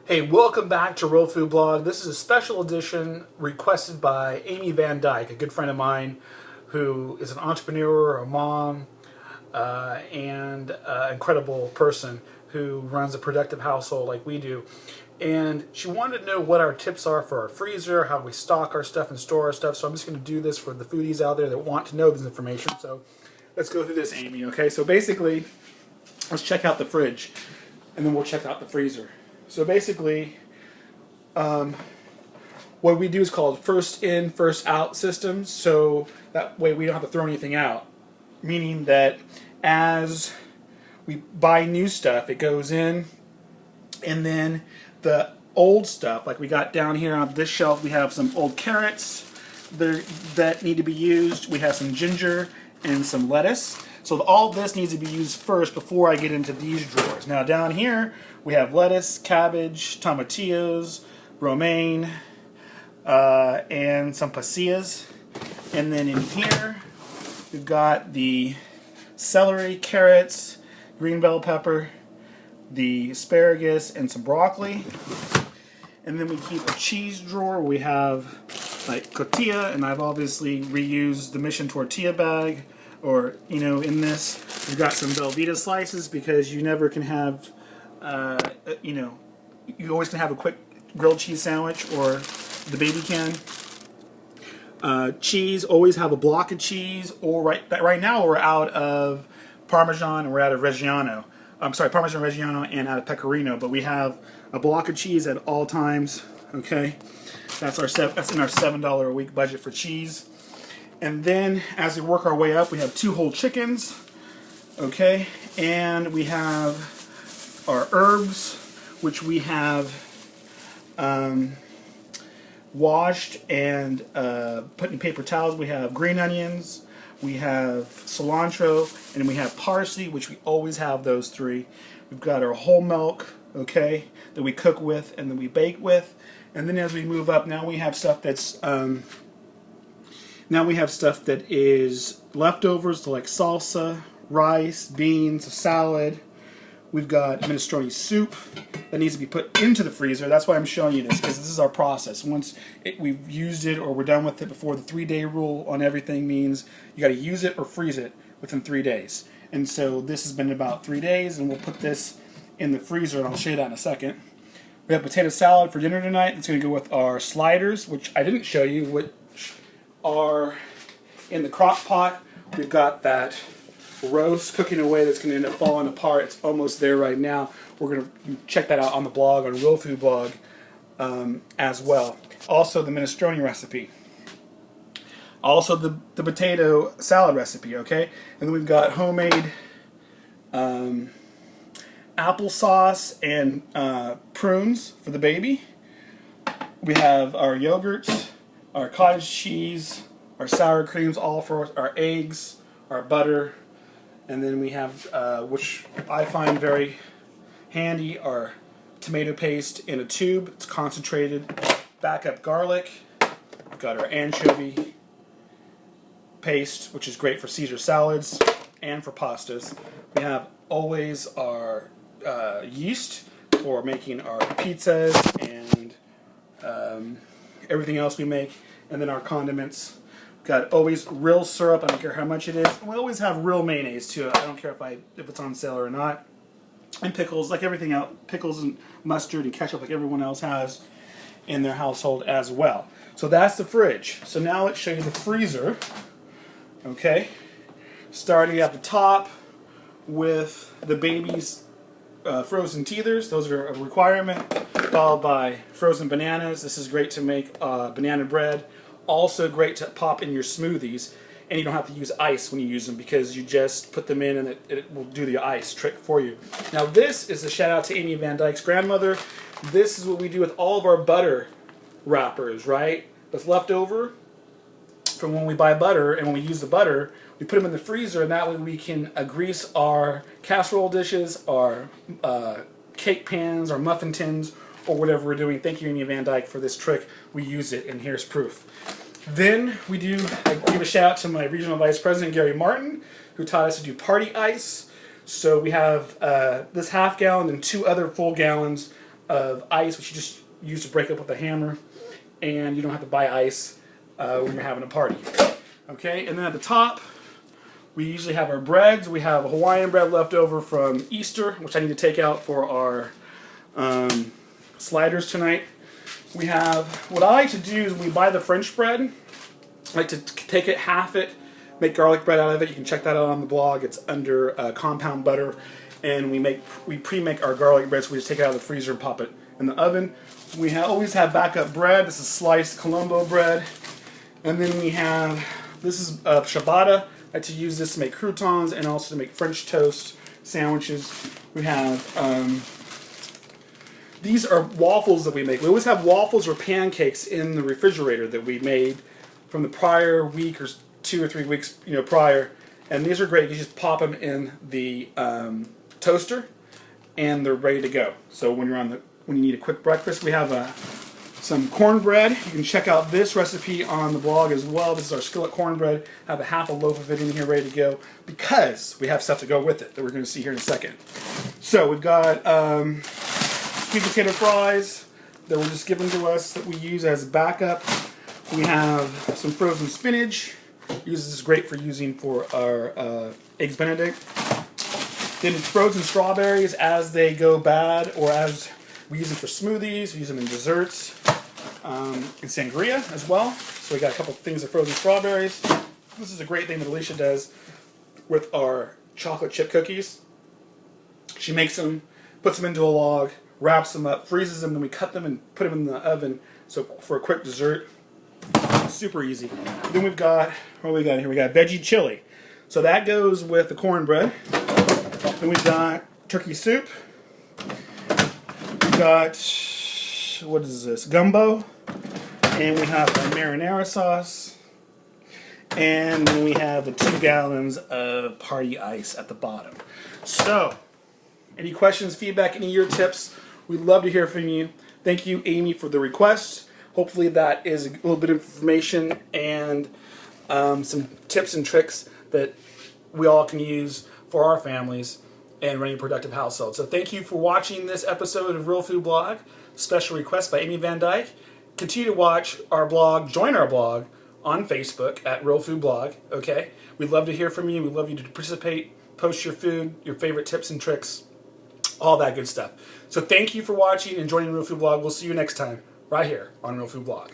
Hey, welcome back to Real Food Blog. This is a special edition requested by Amy Van Dyke, a good friend of mine who is an entrepreneur, a mom, and an incredible person who runs a productive household like we do. And she wanted to know what our tips are for our freezer, how we stock our stuff and store our stuff. So I'm just going to do this for the foodies out there that want to know this information. So let's go through this, Amy, okay? So basically, let's check out the fridge, and then we'll check out the freezer. So basically, what we do is called first in, first out systems. So that way we don't have to throw anything out. Meaning that as we buy new stuff, it goes in, and then the old stuff, like we got down here on this shelf, we have some old carrots that need to be used. We have some ginger and some lettuce. So all this needs to be used first before I get into these drawers. Now down here we have lettuce, cabbage, tomatillos, romaine, and some pasillas. And then in here we've got the celery, carrots, green bell pepper, the asparagus, and some broccoli. And then we keep a cheese drawer. We have like tortilla, and I've obviously reused the Mission tortilla bag. Or, you know, in this, we've got some Velveeta slices because you never can have, you always can have a quick grilled cheese sandwich, or the baby can. Cheese, always have a block of cheese, or right now we're out of Parmesan and we're out of Reggiano. I'm sorry, Parmesan Reggiano and out of Pecorino, but we have a block of cheese at all times, okay? That's in our $7 a week budget for cheese. And then, as we work our way up, we have 2 whole chickens, okay? And we have our herbs, which we have washed and put in paper towels. We have green onions, we have cilantro, and we have parsley, which we always have those 3. We've got our whole milk, okay, that we cook with and that we bake with. And then as we move up, now we have stuff that's... Now we have stuff that is leftovers, so like salsa, rice, beans, salad. We've got minestrone soup that needs to be put into the freezer. That's why I'm showing you this, because this is our process. Once we've used it or we're done with it before, the 3-day rule on everything means you got to use it or freeze it within 3 days. And so this has been about 3 days, and we'll put this in the freezer, and I'll show you that in a second. We have potato salad for dinner tonight. It's going to go with our sliders, which I didn't show you, which are in the crock pot. We've got that roast cooking away that's going to end up falling apart. It's almost there right now. We're going to check that out on the blog, on Real Food Blog, as well. Also the minestrone recipe. Also the potato salad recipe, okay? And then we've got homemade applesauce and prunes for the baby. We have our yogurts, our cottage cheese, our sour creams, all for our eggs, our butter, and then we have, which I find very handy, our tomato paste in a tube. It's concentrated. Backup garlic. We've got our anchovy paste, which is great for Caesar salads and for pastas. We have always our yeast for making our pizzas and everything else we make. And then our condiments. We've got always real syrup. I don't care how much it is. And we always have real mayonnaise too. I don't care if it's on sale or not. And pickles, like everything else. Pickles and mustard and ketchup, like everyone else has in their household as well. So that's the fridge. So now let's show you the freezer. Okay, starting at the top with the baby's frozen teethers. Those are a requirement. Followed by frozen bananas. This is great to make banana bread. Also great to pop in your smoothies, and you don't have to use ice when you use them because you just put them in and it will do the ice trick for you. Now this is a shout out to Amy Van Dyke's grandmother. This is what we do with all of our butter wrappers, right? That's left over from when we buy butter, and when we use the butter, we put them in the freezer, and that way we can grease our casserole dishes, our cake pans, our muffin tins, or whatever we're doing. Thank you, Amy Van Dyke, for this trick. We use it, and here's proof. Then I give a shout out to my regional vice president, Gary Martin, who taught us to do party ice. So we have this half gallon and 2 other full gallons of ice, which you just use to break up with a hammer, and you don't have to buy ice when you're having a party. Okay, and then at the top, we usually have our breads. We have Hawaiian bread left over from Easter, which I need to take out for our sliders tonight. We have, what I like to do is we buy the French bread. I like to take it, half it, make garlic bread out of it. You can check that out on the blog. It's under compound butter. And we pre-make our garlic bread, so we just take it out of the freezer and pop it in the oven. We always have backup bread. This is sliced Colombo bread. And then we have, this is ciabatta. I like to use this to make croutons and also to make French toast sandwiches. We have, these are waffles that we make. We always have waffles or pancakes in the refrigerator that we made from the prior week or 2 or 3 weeks, prior. And these are great. You just pop them in the toaster, and they're ready to go. So when you need a quick breakfast, we have some cornbread. You can check out this recipe on the blog as well. This is our skillet cornbread. I have a half a loaf of it in here ready to go because we have stuff to go with it that we're going to see here in a second. So we've got sweet potato fries that were just given to us that we use as backup. We have some frozen spinach. This is great for using for our Eggs Benedict. Then frozen strawberries as they go bad, or as we use them for smoothies, we use them in desserts, and sangria as well. So we got a couple things of frozen strawberries. This is a great thing that Alicia does with our chocolate chip cookies. She makes them, puts them into a log, wraps them up, freezes them, then we cut them and put them in the oven. So for a quick dessert, super easy. Then we've got, what do we got here? We got veggie chili. So that goes with the cornbread. Then we've got turkey soup. We've got, what is this? Gumbo. And we have our marinara sauce. And then we have the 2 gallons of party ice at the bottom. So, any questions, feedback, any of your tips? We'd love to hear from you. Thank you, Amy, for the request. Hopefully that is a little bit of information and some tips and tricks that we all can use for our families and running a productive household. So thank you for watching this episode of Real Food Blog. Special request by Amy Van Dyke. Continue to watch our blog, join our blog on Facebook at Real Food Blog, okay? We'd love to hear from you. We'd love you to participate, post your food, your favorite tips and tricks, all that good stuff. So thank you for watching and joining Real Food Blog. We'll see you next time right here on Real Food Blog.